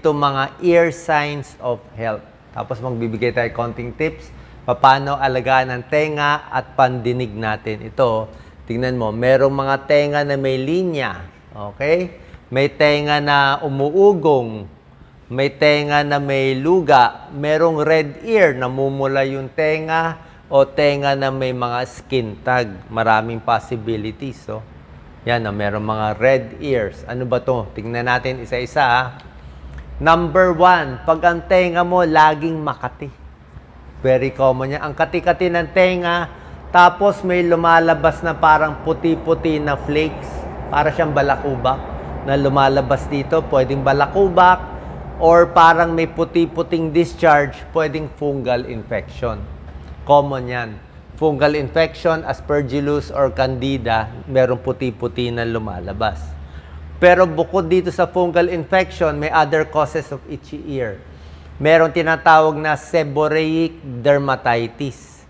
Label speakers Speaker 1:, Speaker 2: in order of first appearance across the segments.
Speaker 1: ito mga ear signs of health. Tapos magbibigay tayo konting tips paano alagaan ang tenga at pandinig natin. Ito, tingnan mo, merong mga tenga na may linya. Okay? May tenga na umuugong. May tenga na may luga. Merong red ear, namumula yung tenga. O tenga na may mga skin tag. Maraming possibilities. So, yan, merong mga red ears. Ano ba to? Tingnan natin isa-isa. Number 1, pag ang tenga mo laging makati. Very common yan. Ang kati-kati ng tenga, tapos may lumalabas na parang puti-puti na flakes. Para siyang balakubak na lumalabas dito. Pwedeng balakubak or parang may puti-puting discharge. Pwedeng fungal infection. Common yan. Fungal infection, aspergillus or candida, merong puti-puti na lumalabas. Pero bukod dito sa fungal infection, may other causes of itchy ear. Meron tinatawag na seborrheic dermatitis.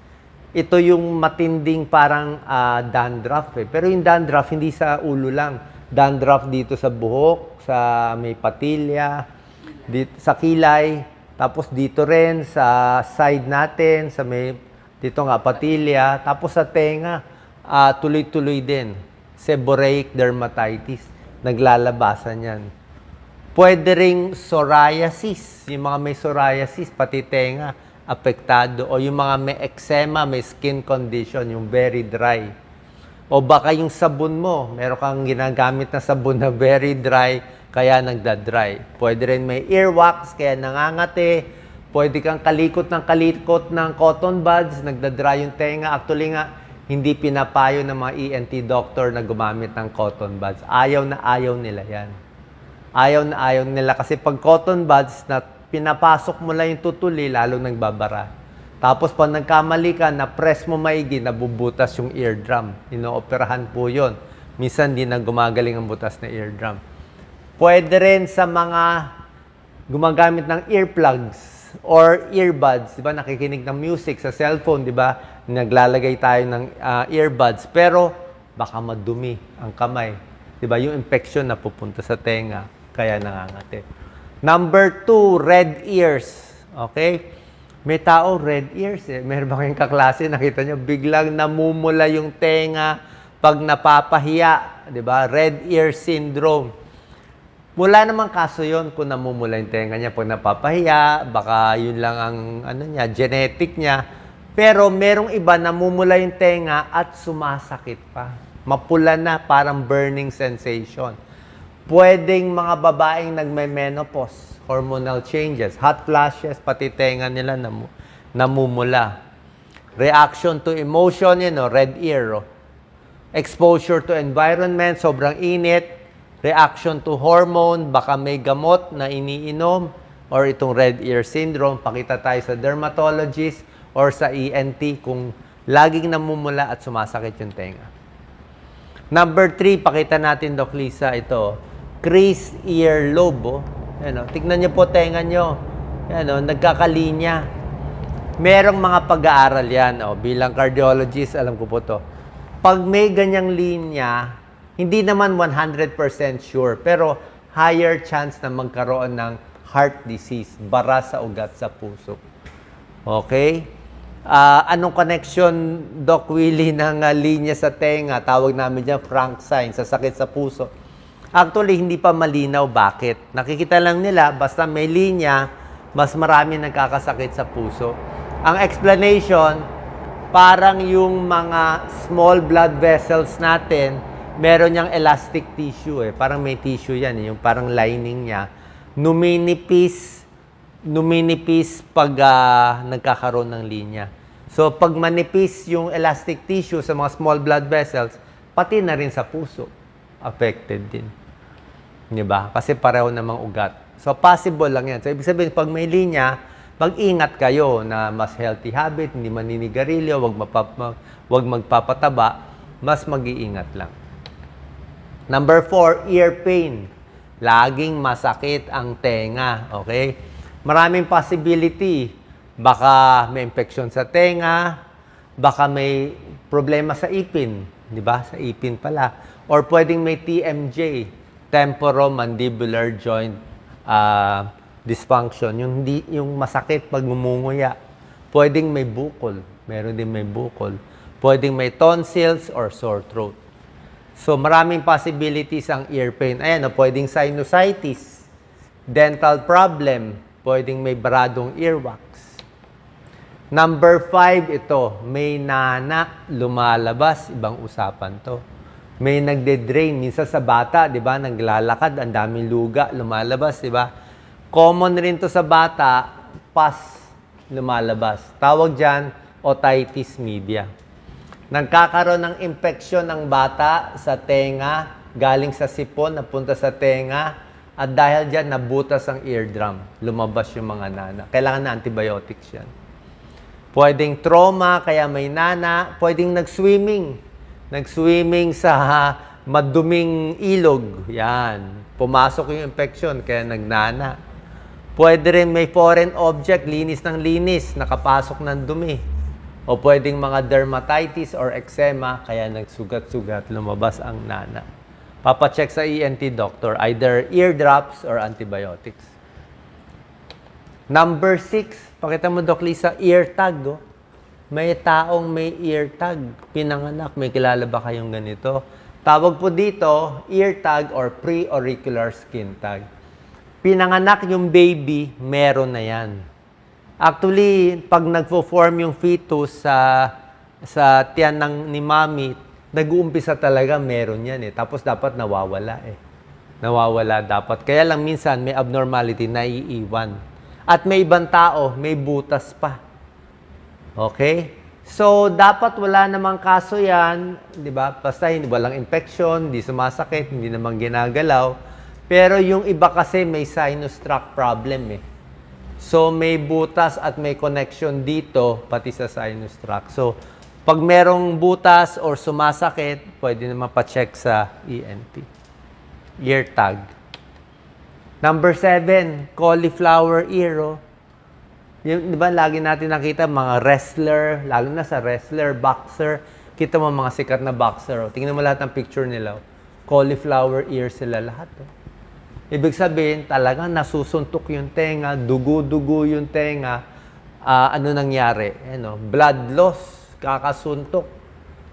Speaker 1: Ito yung matinding parang dandruff. Pero yung dandruff, hindi sa ulo lang. Dandruff dito sa buhok, sa may patilya, dito, sa kilay, tapos dito rin sa side natin, sa may, dito nga patilya, tapos sa tenga, tuloy-tuloy din. Seborrheic dermatitis. Naglalabasan yan. Pwede ring psoriasis. Yung mga may psoriasis, pati tenga, apektado. O yung mga may eczema, may skin condition, yung very dry. O baka yung sabon mo, meron kang ginagamit na sabon na very dry, kaya nagda-dry. Pwede rin may earwax, kaya nangangati. Pwede kang kalikot ng cotton buds, nagda-dry yung tenga. Actually nga, hindi pinapayo ng mga ENT doctor na gumamit ng cotton buds. Ayaw na ayaw nila yan. Ayaw na ayaw nila kasi pag cotton buds na pinapasok mo lang yung tutuli, lalong nagbabara. Tapos pag nagkamali ka, na-press mo maigi, nabubutas yung eardrum. Inooperahan po yun. Minsan di na gumagaling ang butas na eardrum. Pwede rin sa mga gumagamit ng earplugs or earbuds. Diba? Nakikinig ng music sa cellphone, diba? Naglalagay tayo ng earbuds. Pero baka madumi ang kamay. Diba? Yung infection na pupunta sa tenga. Kaya nangangati. Number 2, red ears. Okay? May tao, red ears. Meron ba kayong kaklase? Nakita nyo, biglang namumula yung tenga pag napapahiya. Diba? Red ear syndrome. Wala namang kaso yon kung namumula yung tenga niya pag napapahiya. Baka yun lang ang genetic niya. Pero merong iba namumula yung tenga at sumasakit pa. Mapula na, parang burning sensation. Pwedeng mga babaeng nagme-menopause, hormonal changes, hot flashes, pati tenga nila namumula. Reaction to emotion, red ear. Exposure to environment, sobrang init. Reaction to hormone, baka may gamot na iniinom, or itong red ear syndrome, pakita tayo sa dermatologist or sa ENT kung laging namumula at sumasakit yung tenga. Number 3, pakita natin, Doc Lisa, ito. Creased earlobe. Tignan niyo po tenga niyo. Nagkakalinya. Merong mga pag-aaral yan. Bilang cardiologist, alam ko po to. Pag may ganyang linya, hindi naman 100% sure, pero higher chance na magkaroon ng heart disease, bara sa ugat sa puso. Okay? Anong connection, Doc Willie, ng linya sa tenga? Tawag namin dyan Frank sign, sa sakit sa puso. Actually, hindi pa malinaw bakit. Nakikita lang nila, basta may linya, mas marami nagkakasakit sa puso. Ang explanation, parang yung mga small blood vessels natin, meron niyang elastic tissue. Parang may tissue yan, yung parang lining niya. Numinipis pag nagkakaroon ng linya. So, pag manipis yung elastic tissue sa mga small blood vessels, pati na rin sa puso, affected din. Diba? Kasi pareho namang ugat. So, possible lang yan. So, ibig sabihin, pag may linya, mag-ingat kayo na mas healthy habit, hindi maninigarilyo, wag magpapataba, mas mag-iingat lang. Number 4, ear pain. Laging masakit ang tenga. Okay? Maraming possibility. Baka may infection sa tenga, baka may problema sa ipin. Di ba? Sa ipin pala. Or pwedeng may TMJ, temporomandibular joint dysfunction, yung masakit pag ngumunguya. Pwedeng may bukol, meron din may bukol. Pwedeng may tonsils or sore throat. So, maraming possibilities ang ear pain. Ayan, pwedeng sinusitis, dental problem, pwedeng may baradong earwax. Number 5, ito, may nana, lumalabas, ibang usapan to. May nagde-drain, minsan sa bata, di ba, naglalakad, ang daming luga, lumalabas, di ba? Common rin to sa bata, pus, lumalabas. Tawag dyan, otitis media. Nagkakaroon ng infeksyon ng bata sa tenga, galing sa sipon, napunta sa tenga, at dahil dyan, nabutas ang eardrum, lumabas yung mga nana. Kailangan na antibiotics yan. Pwedeng trauma, kaya may nana. Pwedeng nag-swimming. Nag-swimming sa maduming ilog. Yan. Pumasok yung infection, kaya nagnana. Pwede rin may foreign object, linis ng linis, nakapasok ng dumi. O pwedeng mga dermatitis or eczema, kaya nagsugat-sugat, lumabas ang nana. Papacheck sa ENT doctor, either ear drops or antibiotics. Number 6, pakita mo, Doc Lisa, ear tag. Oh. May taong may ear tag. Pinanganak, may kilala ba kayong ganito? Tawag po dito, ear tag or pre-auricular skin tag. Pinanganak yung baby, meron na yan. Actually, pag nagpo-form yung fetus sa tiyan ni mami, nag-uumpisa talaga, meron yan eh. Tapos dapat nawawala eh. Nawawala dapat. Kaya lang minsan may abnormality na iiwan. At may ibang tao, may butas pa. Okay? So, dapat wala namang kaso yan, di ba? Basta walang infection, hindi sumasakit, hindi naman ginagalaw. Pero yung iba kasi may sinus tract problem eh. So, may butas at may connection dito, pati sa sinus tract. So, pag merong butas or sumasakit, pwede naman pa-check sa ENT. Ear tag. Number 7, cauliflower ear. Oh. Yung, di ba, lagi natin nakita mga wrestler, lalo na sa wrestler, boxer. Kita mo mga sikat na boxer. Oh. Tingnan mo lahat ng picture nila. Oh. Cauliflower ear sila lahat. Oh. Ibig sabihin, talagang nasusuntok yung tenga, dugo-dugo yung tenga. Ano nangyari? Blood loss, kakasuntok.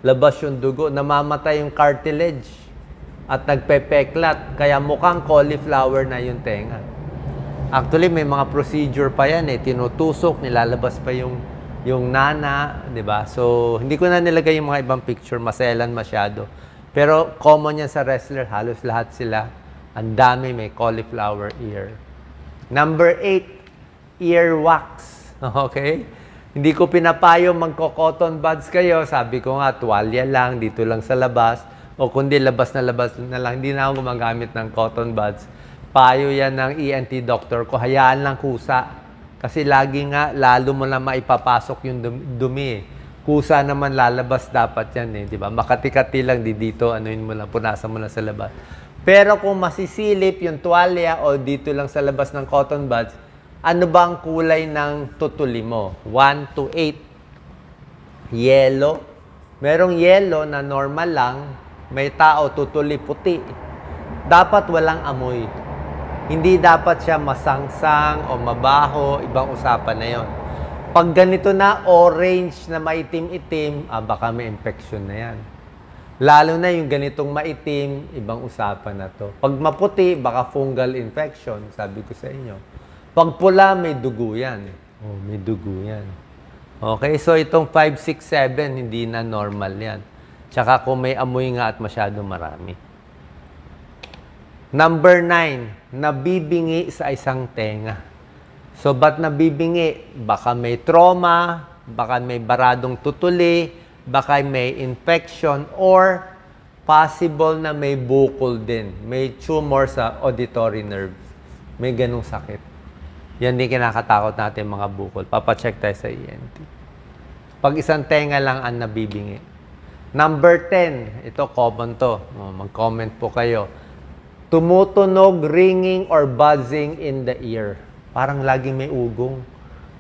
Speaker 1: Labas yung dugo, namamatay yung cartilage. At nagpepeklat, kaya mukhang cauliflower na yung tenga. Actually, may mga procedure pa yan eh. Tinutusok, nilalabas pa yung nana, di ba? So, hindi ko na nilagay yung mga ibang picture, maselan masyado. Pero common yan sa wrestler, halos lahat sila. Ang dami may cauliflower ear. Number 8, ear wax. Okay? Hindi ko pinapayo magko-cotton buds kayo. Sabi ko nga, tuwalya lang, dito lang sa labas. O kundi labas na lang, hindi na ako gumagamit ng cotton buds. Payo yan ng ENT doctor ko, hayaan lang kusa. Kasi lagi nga, lalo mo na maipapasok yung dumi. Kusa naman lalabas dapat yan eh, di ba? Makati-kati lang dito, anuin mo lang, punasan mo lang sa labas. Pero kung masisilip yung tuwalya o dito lang sa labas ng cotton buds, ano ba ang kulay ng tutuli mo? 1 to 8. Yellow. Merong yellow na normal lang. May tao, tutuli puti. Dapat walang amoy. Hindi dapat siya masangsang o mabaho. Ibang usapan na yon. Pag ganito na, orange na maitim-itim, baka may infection na yan. Lalo na yung ganitong maitim, ibang usapan na to. Pag maputi, baka fungal infection, sabi ko sa inyo. Pag pula, may dugo yan. Oh, may dugo yan. Okay, so itong 5, 6, 7, hindi na normal yan. Tsaka kung may amoy nga at masyado marami. Number 9, nabibingi sa isang tenga. So, ba't nabibingi? Baka may trauma, baka may baradong tutuli, baka may infection, or possible na may bukol din. May tumor sa auditory nerve. May ganung sakit. Yan din kinakatakot natin mga bukol. Papacheck tayo sa ENT. Pag isang tenga lang ang nabibingi. Number 10, ito common to. Mag-comment po kayo. Tumutunog, ringing, or buzzing in the ear. Parang laging may ugong.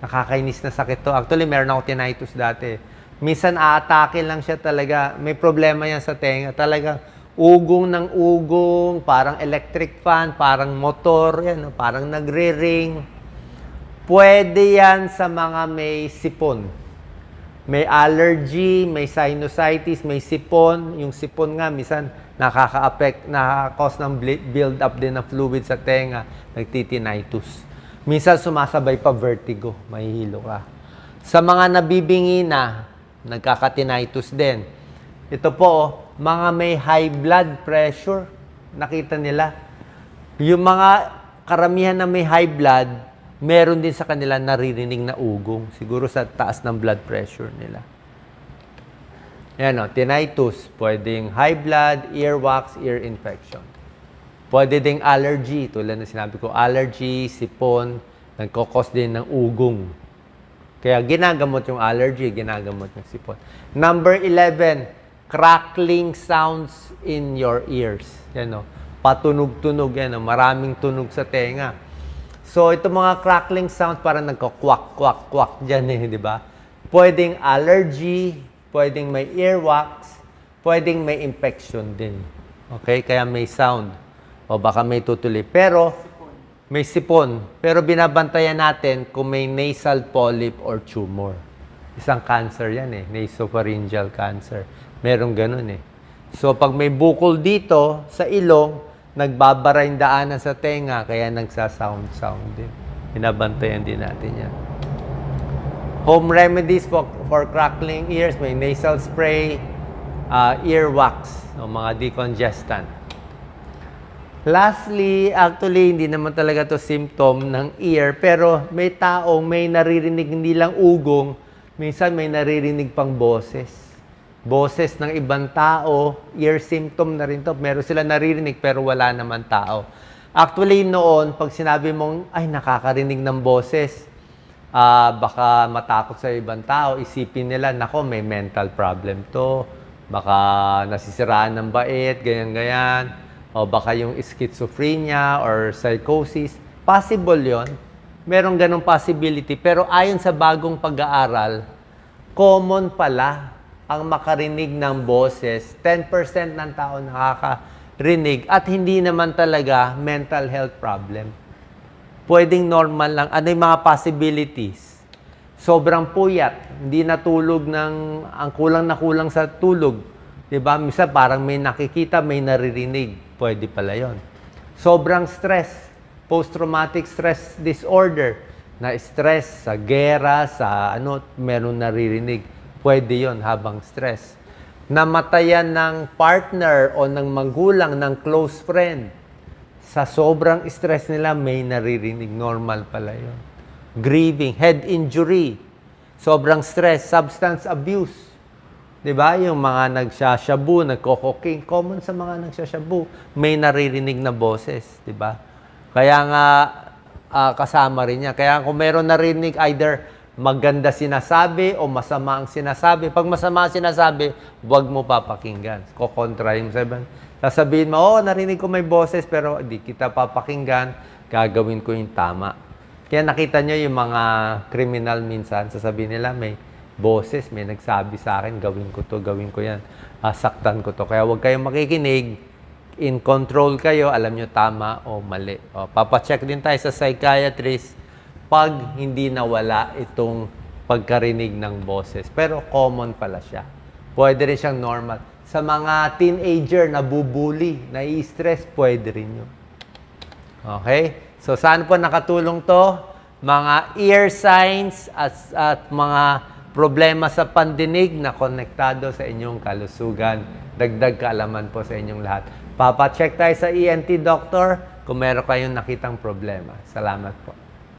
Speaker 1: Nakakainis na sakit to. Actually, meron ako tinnitus dati. Minsan aatake lang siya talaga. May problema yan sa tenga. Talaga ugong ng ugong, parang electric fan, parang motor, yan, parang nagre-ring. Pwede yan sa mga may sipon. May allergy, may sinusitis, may sipon. Yung sipon nga, minsan nakaka-cause ng build-up din ng fluid sa tenga, nagtitinitis. Minsan sumasabay pa vertigo, mahihilo ka. Sa mga nabibingi na, nagkaka-tinnitus din. Ito po, mga may high blood pressure, nakita nila. Yung mga karamihan na may high blood, meron din sa kanila naririnig na ugong. Siguro sa taas ng blood pressure nila. Yan o, tinnitus. Pwedeng high blood, earwax, ear infection. Pwede ding allergy. Tulad na sinabi ko, allergy, sipon, nagkakos din ng ugong. Kaya ginagamot yung allergy, ginagamot yung sipon. Number 11, crackling sounds in your ears. Yan o, patunog-tunog yan o, maraming tunog sa tenga. So, ito mga crackling sound parang nagko-kwak-kwak-kwak dyan eh, di ba? Pwedeng allergy, pwedeng may earwax, pwedeng may infection din. Okay? Kaya may sound. O baka may tutuli. Pero, may sipon. Pero binabantayan natin kung may nasal polyp or tumor. Isang cancer yan eh. Nasopharyngeal cancer. Merong ganun eh. So, pag may bukol dito sa ilong, nagbabara yung daanan sa tenga, kaya nagsa-sound din. Binabantayan din natin yan. Home remedies for crackling ears, may nasal spray, earwax, o mga decongestant. Lastly, actually, hindi naman talaga to symptom ng ear, pero may taong may naririnig hindi lang ugong, minsan may naririnig pang boses. Boses ng ibang tao, ear symptom na rin to. Meron sila naririnig pero wala naman tao. Actually, noon, pag sinabi mong, ay, nakakarinig ng boses, baka matakot sa ibang tao, isipin nila, nako, may mental problem to, baka nasisiraan ng bait, ganyan-ganyan, o baka yung schizophrenia or psychosis. Possible yon. Merong ganong possibility. Pero ayon sa bagong pag-aaral, common pala ang makarinig ng boses, 10% ng tao nakakarinig at hindi naman talaga mental health problem. Pwedeng normal lang. Ano yung mga possibilities? Sobrang puyat, hindi natulog ang kulang na kulang sa tulog. Diba? Minsan parang may nakikita, may naririnig. Pwede pala yon. Sobrang stress, post-traumatic stress disorder, na stress sa gera, sa meron naririnig. Pwede yon habang stress. Namatayan ng partner o ng magulang, ng close friend. Sa sobrang stress nila, may naririnig. Normal pala yon. Grieving, head injury, sobrang stress, substance abuse. Diba? Yung mga nagsashabu, nagko-cocaine, common sa mga nagsashabu, may naririnig na boses. Diba? Kaya nga, kasama rin niya. Kaya kung meron narinig, either maganda sinasabi o masama ang sinasabi. Pag masama ang sinasabi, huwag mo papakinggan. Kokontra yung sabihin. Sasabihin mo, narinig ko may boses pero di kita papakinggan, gagawin ko yung tama. Kaya nakita nyo yung mga criminal minsan, sasabihin nila may boses, may nagsabi sa akin, gawin ko to, gawin ko yan, saktan ko to. Kaya huwag kayong makikinig, in control kayo, alam nyo tama o mali. Papacheck din tayo sa psychiatrist pag hindi nawala itong pagkarinig ng boses. Pero common pala siya. Pwede rin siyang normal. Sa mga teenager na bubuli, nai-stress, pwede rin yun. Okay? So, saan po nakatulong to? Mga ear signs at mga problema sa pandinig na konektado sa inyong kalusugan. Dagdag kaalaman po sa inyong lahat. Papacheck tayo sa ENT doctor kung meron kayong nakitang problema. Salamat po.